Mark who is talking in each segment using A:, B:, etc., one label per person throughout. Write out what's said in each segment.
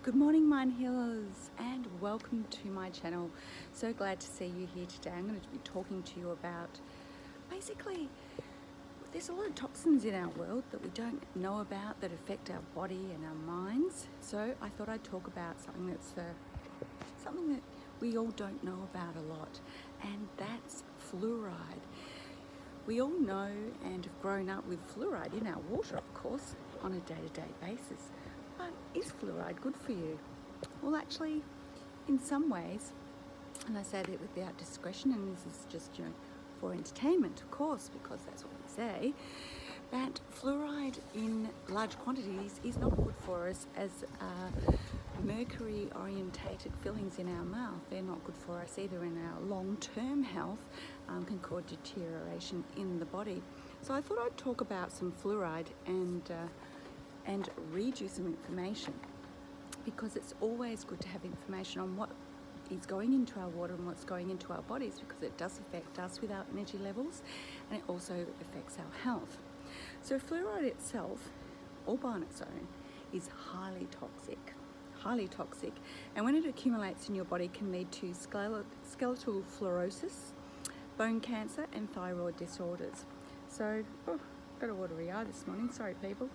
A: Good morning, Mind Healers, and welcome to my channel. So glad to see you here today. I'm going to be talking to you about basically there's a lot of toxins in our world that we don't know about that affect our body and our minds. So I thought I'd talk about something that's something that we all don't know about a lot, and that's fluoride. We all know and have grown up with fluoride in our water, of course, on a day-to-day basis. But is fluoride good for you? Well, actually, in some ways, and I say that without discretion, and this is just, for entertainment, of course, because that's what we say, that fluoride in large quantities is not good for us as mercury-orientated fillings in our mouth. They're not good for us either in our long-term health, can cause deterioration in the body. So I thought I'd talk about some fluoride and read you some information, because it's always good to have information on what is going into our water and what's going into our bodies, because it does affect us with our energy levels, and it also affects our health. So fluoride itself, all by on its own, is highly toxic, and when it accumulates in your body can lead to skeletal fluorosis, bone cancer, and thyroid disorders. So, got a watery eye this morning, sorry people.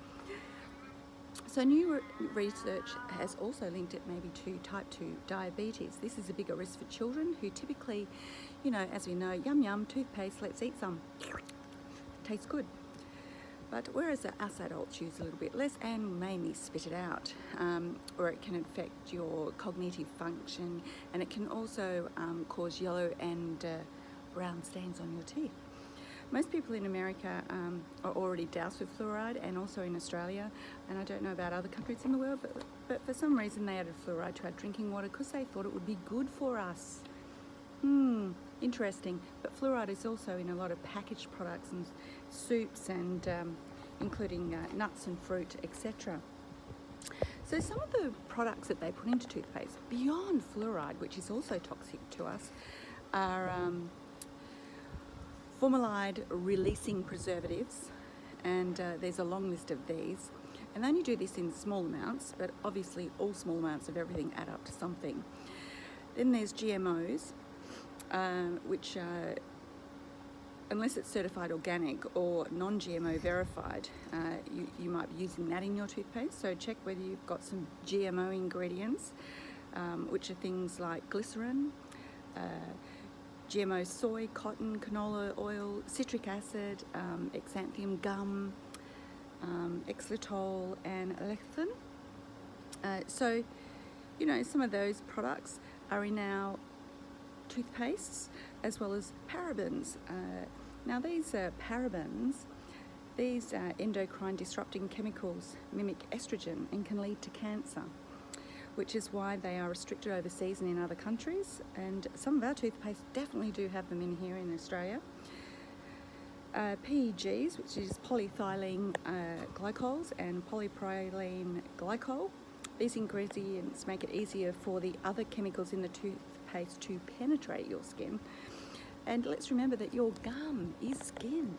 A: So new research has also linked it maybe to type 2 diabetes. This is a bigger risk for children who typically, as we know, yum yum, toothpaste, let's eat some. Tastes good. But whereas us adults use a little bit less and mainly spit it out, or it can affect your cognitive function, and it can also cause yellow and brown stains on your teeth. Most people in America are already doused with fluoride, and also in Australia, and I don't know about other countries in the world, but for some reason they added fluoride to our drinking water because they thought it would be good for us. Interesting. But fluoride is also in a lot of packaged products and soups, and including nuts and fruit, etc. So some of the products that they put into toothpaste beyond fluoride, which is also toxic to us, are formaldehyde releasing preservatives, and there's a long list of these, and they only do this in small amounts, but obviously all small amounts of everything add up to something. Then there's GMOs, which unless it's certified organic or non-GMO verified, you might be using that in your toothpaste. So check whether you've got some GMO ingredients, which are things like glycerin, GMO soy, cotton, canola oil, citric acid, xanthium gum, xylitol, and lecithin. So, some of those products are in our toothpastes, as well as parabens. Now these parabens, these endocrine disrupting chemicals mimic estrogen and can lead to cancer, which is why they are restricted overseas and in other countries, and some of our toothpaste definitely do have them in here in Australia. PEGs, which is polyethylene glycols and polypropylene glycol. These ingredients make it easier for the other chemicals in the toothpaste to penetrate your skin. And let's remember that your gum is skin,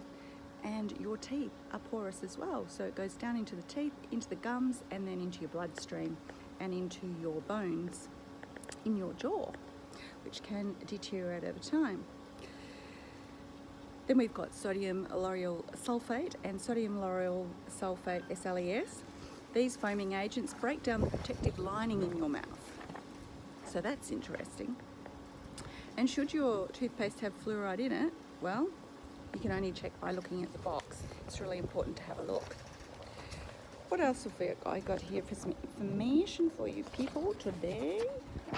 A: and your teeth are porous as well. So it goes down into the teeth, into the gums, and then into your bloodstream and into your bones in your jaw, which can deteriorate over time. Then we've got sodium lauryl sulfate and sodium lauryl sulfate SLES. These foaming agents break down the protective lining in your mouth. So that's interesting. And should your toothpaste have fluoride in it? Well, you can only check by looking at the box. It's really important to have a look. What else have I got here for some information for you people today?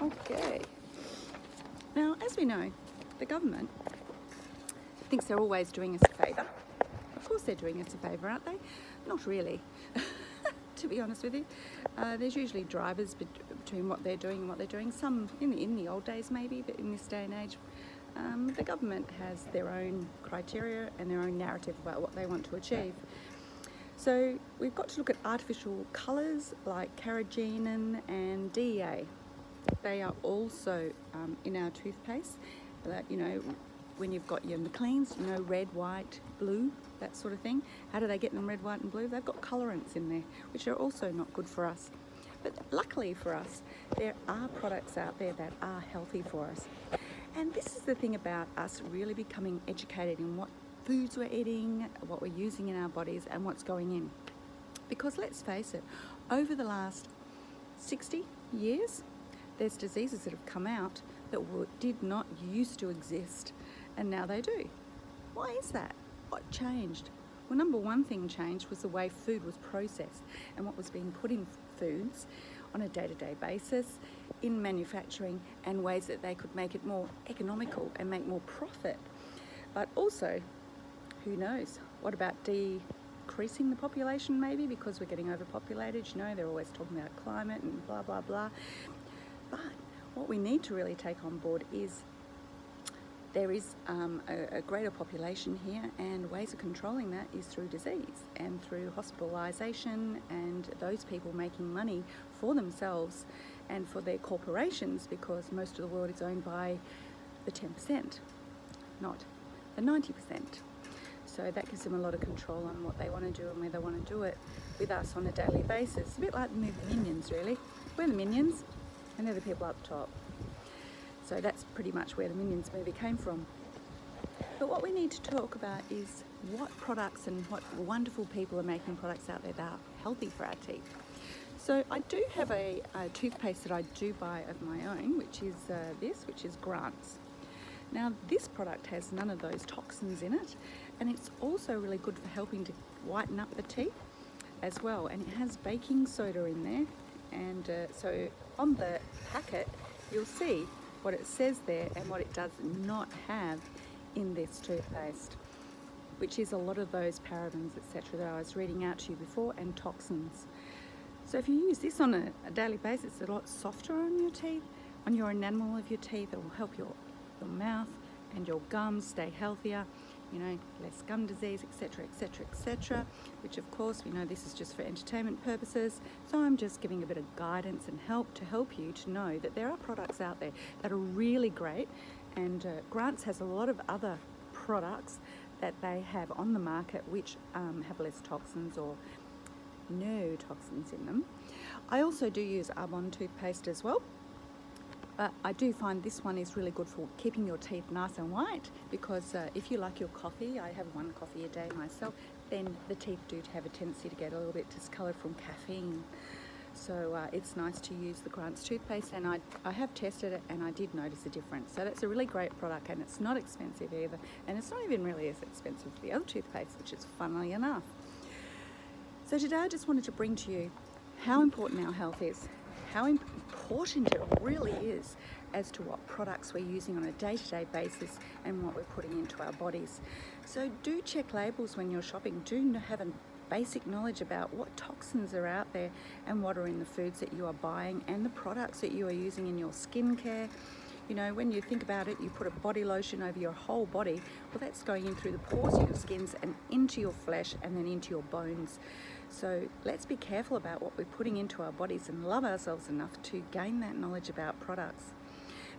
A: Okay. Now, as we know, the government thinks they're always doing us a favour. Of course they're doing us a favour, aren't they? Not really, to be honest with you. There's usually drivers between what they're doing and what they're doing. Some in the old days maybe, but in this day and age, the government has their own criteria and their own narrative about what they want to achieve. So we've got to look at artificial colours like carrageenan and DEA. They are also in our toothpaste. When you've got your McLean's, red, white, blue, that sort of thing. How do they get them red, white and blue? They've got colorants in there, which are also not good for us. But luckily for us, there are products out there that are healthy for us. And this is the thing about us really becoming educated in what foods we're eating, what we're using in our bodies, and what's going in. Because let's face it, over the last 60 years, there's diseases that have come out that did not used to exist, and now they do. Why is that? What changed? Well, number one thing changed was the way food was processed and what was being put in foods on a day-to-day basis in manufacturing, and ways that they could make it more economical and make more profit. But also, who knows, what about decreasing the population maybe, because we're getting overpopulated? You know, they're always talking about climate and blah, blah, blah. But what we need to really take on board is there is a greater population here, and ways of controlling that is through disease and through hospitalisation, and those people making money for themselves and for their corporations, because most of the world is owned by the 10%, not the 90%. So that gives them a lot of control on what they want to do and where they want to do it with us on a daily basis. A bit like the movie Minions, really. We're the minions and they're the people up top. So that's pretty much where the Minions movie came from. But what we need to talk about is what products and what wonderful people are making products out there that are healthy for our teeth. So I do have a toothpaste that I do buy of my own, which is Grant's. Now this product has none of those toxins in it, and it's also really good for helping to whiten up the teeth as well. And it has baking soda in there, and so on the packet you'll see what it says there and what it does not have in this toothpaste, which is a lot of those parabens, etc., that I was reading out to you before, and toxins. So if you use this on a daily basis, it's a lot softer on your teeth, on your enamel of your teeth. It will help your mouth and your gums stay healthier, you know, less gum disease, etc., etc., etc., which of course we know this is just for entertainment purposes. So I'm just giving a bit of guidance and help to help you to know that there are products out there that are really great, and Grant's has a lot of other products that they have on the market which have less toxins or no toxins in them. I also do use Arbonne toothpaste as well, but I do find this one is really good for keeping your teeth nice and white, because if you like your coffee, I have one coffee a day myself, then the teeth do have a tendency to get a little bit discoloured from caffeine. So it's nice to use the Grant's toothpaste, and I have tested it and I did notice a difference. So that's a really great product, and it's not expensive either, and it's not even really as expensive as the other toothpaste, which is funnily enough. So today I just wanted to bring to you how important our health is, how important it really is as to what products we're using on a day-to-day basis and what we're putting into our bodies. So do check labels when you're shopping. Do have a basic knowledge about what toxins are out there and what are in the foods that you are buying and the products that you are using in your skincare. You know, when you think about it, you put a body lotion over your whole body. Well, that's going in through the pores of your skins and into your flesh and then into your bones. So let's be careful about what we're putting into our bodies and love ourselves enough to gain that knowledge about products.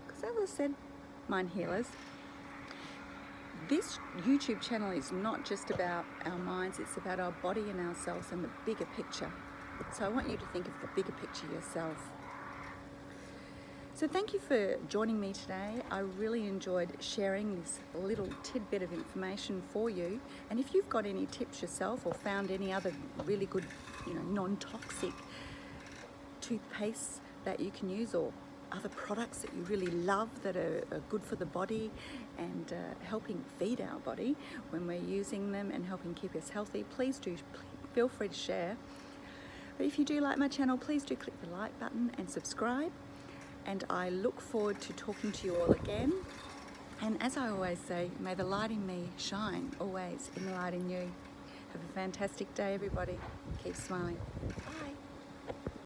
A: Because as I said, Mind Healers, this YouTube channel is not just about our minds, it's about our body and ourselves and the bigger picture. So I want you to think of the bigger picture yourself. So thank you for joining me today. I really enjoyed sharing this little tidbit of information for you. And if you've got any tips yourself or found any other really good, non-toxic toothpastes that you can use, or other products that you really love that are good for the body and helping feed our body when we're using them and helping keep us healthy, please feel free to share. But if you do like my channel, please do click the like button and subscribe. And I look forward to talking to you all again. And as I always say, may the light in me shine always in the light in you. Have a fantastic day, everybody. Keep smiling.